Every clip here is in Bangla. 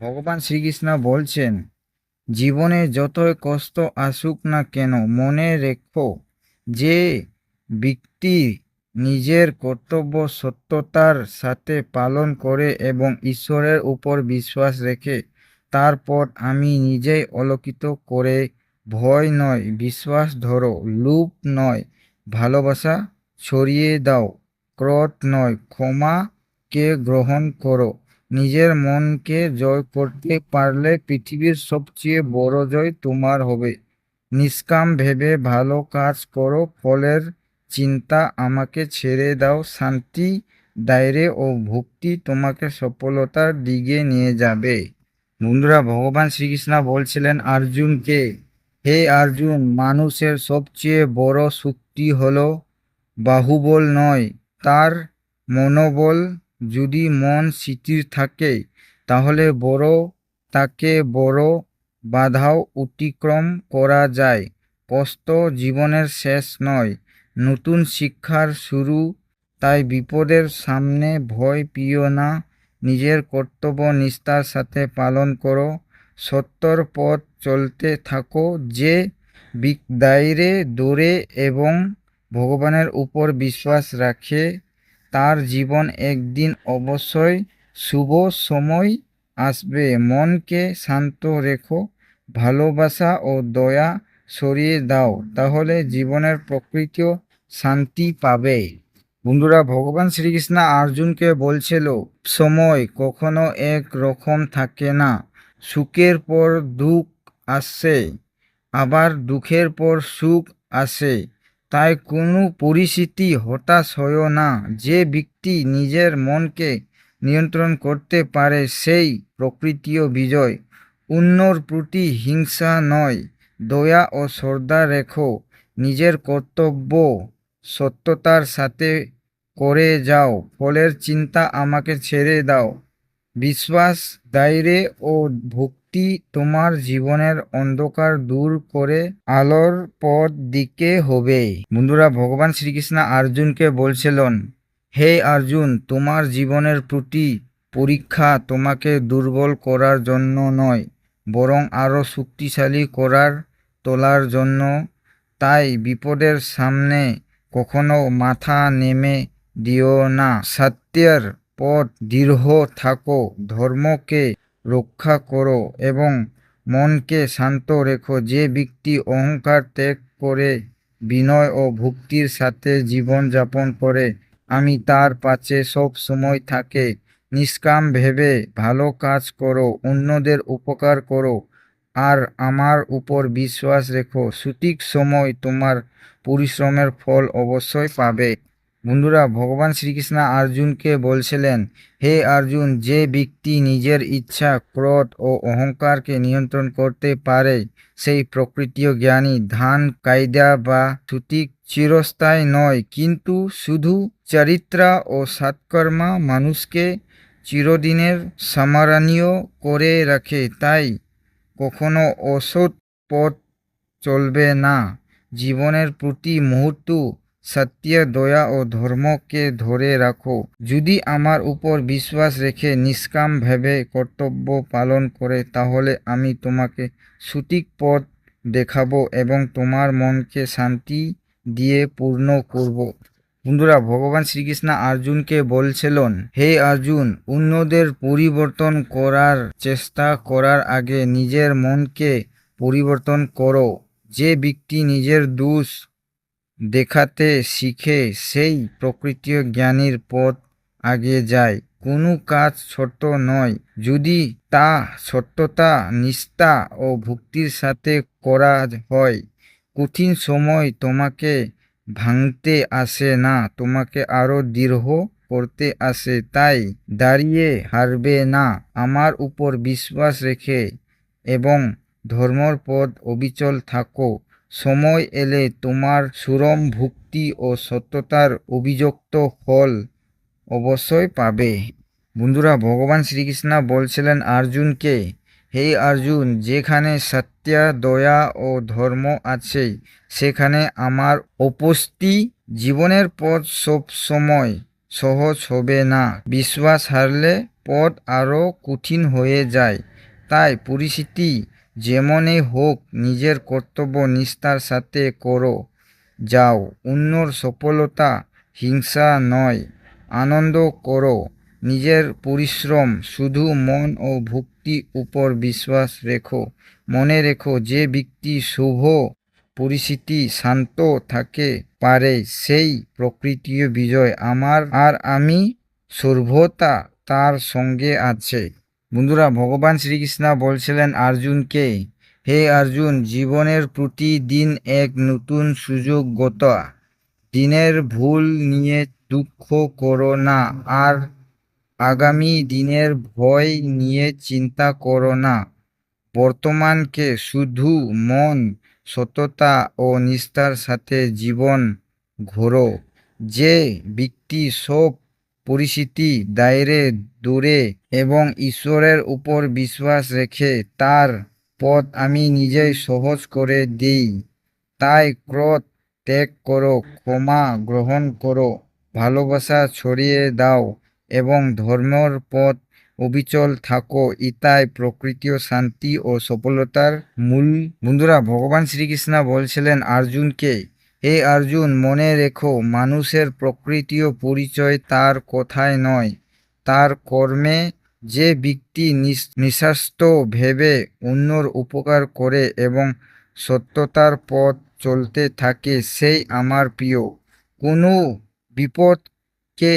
ভগবান শ্রীকৃষ্ণ বলছেন, জীবনে যতই কষ্ট আসুক না কেন মনে রেখো, যে ব্যক্তি নিজের কর্তব্য সত্যতার সাথে পালন করে এবং ঈশ্বরের উপর বিশ্বাস রেখে তারপর আমি নিজেই অলৌকিত করে। ভয় নয়, বিশ্বাস ধরো। লোভ নয়, ভালোবাসা ছড়িয়ে দাও। ক্রোধ নয়, ক্ষমাকে গ্রহণ করো। নিজের মনকে জয় করতে পারলে পৃথিবীর সবচেয়ে বড় জয় তোমার হবে। নিষ্কাম ভেবে ভালো কাজ করো, ফলের চিন্তা আমাকে ছেড়ে দাও। শান্তি, ধৈর্য ও ভক্তি তোমাকে সফলতার দিকে নিয়ে যাবে। বন্ধুরা, ভগবান শ্রীকৃষ্ণ বলছিলেন অর্জুনকে, হে অর্জুন, মানুষের সবচেয়ে বড় শক্তি হলো বাহুবল নয়, তার মনোবল। যদি মন স্থির থাকে তাহলে তাকে বড় বাধাও অতিক্রম করা যায়। কষ্ট জীবনের শেষ নয়, নতুন শিক্ষার শুরু। তাই বিপদের সামনে ভয় পেও না, নিজের কর্তব্য নিষ্ঠার সাথে পালন করো। সত্যর পথ চলতে থাকো। যে দায়রে দৌড়ে এবং ভগবানের উপর বিশ্বাস রাখে তার জীবন একদিন অবশ্যই শুভ সময় আসবে। মনকে শান্ত রেখো, ভালোবাসা ও দয়া সরিয়ে দাও, তাহলে জীবনের প্রকৃত শান্তি পাবে। বন্ধুরা, ভগবান শ্রীকৃষ্ণ অর্জুনকে বলছিল, সময় কখনো এক রকম থাকে না। সুখের পর দুঃখ আসে, আবার দুঃখের পর সুখ আসে। তাই কোনো পরিস্থিতি হতাশ হয়ো না। যে ব্যক্তি নিজের মনকে নিয়ন্ত্রণ করতে পারে সেই প্রকৃতিও বিজয়। অন্যর প্রতি হিংসা নয়, দয়া ও শ্রদ্ধা রেখো। নিজের কর্তব্য সত্যতার সাথে করে যাও, ফলের চিন্তা আমাকে ছেড়ে দাও। বিশ্বাস, ধৈর্য ও ভক্তি তোমার জীবনের অন্ধকার দূর করে আলোর পথ দিকে হবে। বন্ধুরা, ভগবান শ্রীকৃষ্ণ অর্জুনকে বলছিলেন, হে অর্জুন, তোমার জীবনের প্রতি পরীক্ষা তোমাকে দুর্বল করার জন্য নয়, বরং আরো শক্তিশালী করার তোলার জন্য। তাই বিপদের সামনে কখনো মাথা নেমে দিও না। সত্যের পথ দৃঢ় থাকো, ধর্মকে রক্ষা করো এবং মনকে শান্ত রেখো। যে ব্যক্তি অহংকার ত্যাগ করে বিনয় ও ভক্তির সাথে জীবন যাপন করে, আমি তার পাশে সব সময় থাকে। নিষ্কাম ভেবে ভালো কাজ করো, অন্যদের উপকার করো আর আমার উপর বিশ্বাস রেখো। সঠিক সময় তোমার পরিশ্রমের ফল অবশ্যই পাবে। বন্ধুরা, ভগবান শ্রীকৃষ্ণ অর্জুনকে বলছিলেন, হে অর্জুন, যে ব্যক্তি নিজের ইচ্ছা, ক্রোধ ও অহংকারকে নিয়ন্ত্রণ করতে পারে সেই প্রকৃতিও জ্ঞানী। ধ্যান, কায়দা বা সঠিক চিরস্থায়ী নয়, কিন্তু শুধু চরিত্র ও সৎকর্ম মানুষকে চিরদিনের স্মরণীয় করে রাখে। তাই কখনো অসৎ পথ চলবে না। জীবনের প্রতি মুহূর্ত সত্য, দয়া ও ধর্মকে ধরে রাখো। যদি আমার উপর বিশ্বাস রেখে নিষ্কাম ভেবে কর্তব্য পালন করে, তাহলে আমি তোমাকে সঠিক পথ দেখাবো এবং তোমার মনকে শান্তি দিয়ে পূর্ণ করব। বন্ধুরা, ভগবান শ্রীকৃষ্ণ অর্জুনকে বলছিলেন, হে অর্জুন, অন্যদের পরিবর্তন করার চেষ্টা করার আগে নিজের মনকে পরিবর্তন করো। যে ব্যক্তি নিজের দোষ দেখাতে শিখে সেই প্রকৃতিও জ্ঞানীর পথ আগে যায়। কোনো কাজ ছোট নয় যদি তা সত্যতা, নিষ্ঠা ও ভক্তির সাথে করা হয়। কঠিন সময় তোমাকে ভাঙতে আসে না, তোমাকে আরো দৃঢ় করতে আসে। তাই দাঁড়িয়ে হারবে না, আমার উপর বিশ্বাস রেখে এবং ধর্মর পথ অবিচল থাকো। সময় এলে তোমার সুরম ভক্তি ও সত্যতার অভিযুক্ত ফল অবশ্যই পাবে। বন্ধুরা, ভগবান শ্রীকৃষ্ণ বলছিলেন অর্জুনকে, হে অর্জুন, যেখানে সত্য, দয়া ও ধর্ম আছে সেখানে আমার উপস্থিতি। জীবনের পথ সব সময় সহজ হবে না, বিশ্বাস হারলে পথ আরো কঠিন হয়ে যায়। তাই পরিস্থিতি যেমনই হোক নিজের কর্তব্য নিষ্ঠার সাথে করো যাও। অন্যর সফলতা হিংসা নয়, আনন্দ করো নিজের পরিশ্রম, শুধু মন ও ভক্তি উপর বিশ্বাস রেখো। মনে রেখো যে ব্যক্তি শুভ পরিস্থিতি শান্ত থাকে পারে সেই প্রকৃতিও বিজয় আমার আর আমি সর্বদা তার সঙ্গে আছে। বন্ধুরা, ভগবান শ্রীকৃষ্ণ বলছিলেন অর্জুনকে, হে অর্জুন, জীবনের প্রতিদিন এক নতুন সুযোগ গোটা। দিনের ভুল নিয়ে দুঃখ করো না আর আগামী দিনের ভয় নিয়ে চিন্তা করো না। বর্তমানকে শুধু মন, সততা ও নিষ্ঠার সাথে জীবন ঘোরো। যে ব্যক্তি সব পরিস্থিতি দায়রে দূরে এবং ঈশ্বরের উপর বিশ্বাস রেখে তার পথ আমি নিজেই সহজ করে দিই। তাই ক্রোধ ত্যাগ করো, ক্ষমা গ্রহণ করো, ভালোবাসা ছড়িয়ে দাও এবং ধর্মের পথ অবিচল থাকো। ইতাই প্রকৃতিও শান্তি ও সফলতার মূল। বন্ধুরা, ভগবান শ্রীকৃষ্ণ বলছিলেন অর্জুনকে, হে অর্জুন, মনে রেখো মানুষের প্রকৃতিও পরিচয় তার কথায় নয় তার কর্মে। যে ব্যক্তি নিঃস্বার্থ ভেবে অন্যর উপকার করে এবং সত্যতার পথ চলতে থাকে সেই আমার প্রিয়। কোনো বিপদকে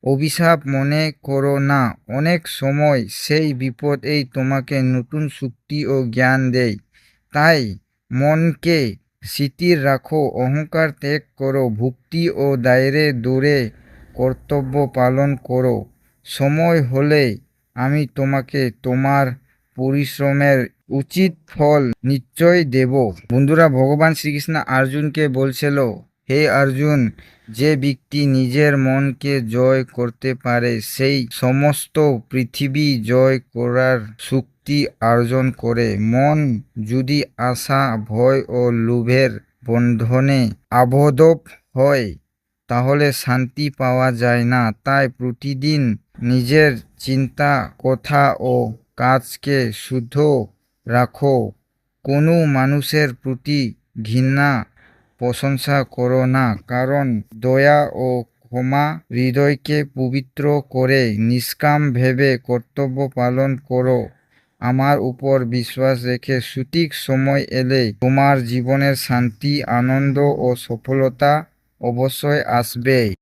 অভিশাপ মনে করো না, অনেক সময় সেই বিপদ এই তোমাকে নতুন শক্তি ও জ্ঞান দেয়। তাই মনকে স্থির রাখো, অহংকার ত্যাগ করো, ভক্তি ও দায়রে দূরে কর্তব্য পালন করো। সময় হলে আমি তোমাকে তোমার পরিশ্রমের উচিত ফল নিশ্চয় দেব। বন্ধুরা, ভগবান শ্রীকৃষ্ণ অর্জুনকে বলছিল, হে অর্জুন, যে ব্যক্তি নিজের মনকে জয় করতে পারে সেই সমস্ত পৃথিবী জয় করার শক্তি অর্জন করে। মন যদি আশা, ভয় ও লোভের বন্ধনে আবদ্ধ হয় তাহলে শান্তি পাওয়া যায় না। তাই প্রতিদিন নিজের চিন্তা, কথা ও কাজকে শুদ্ধ রাখো। কোনো মানুষের প্রতি ঘৃণা প্রশংসা করো না, কারণ দয়া ও ক্ষমা হৃদয়কে পবিত্র করে। নিষ্কাম ভেবে কর্তব্য পালন করো, আমার উপর বিশ্বাস রেখে। সঠিক সময় এলে তোমার জীবনের শান্তি, আনন্দ ও সফলতা অবশ্যই আসবে।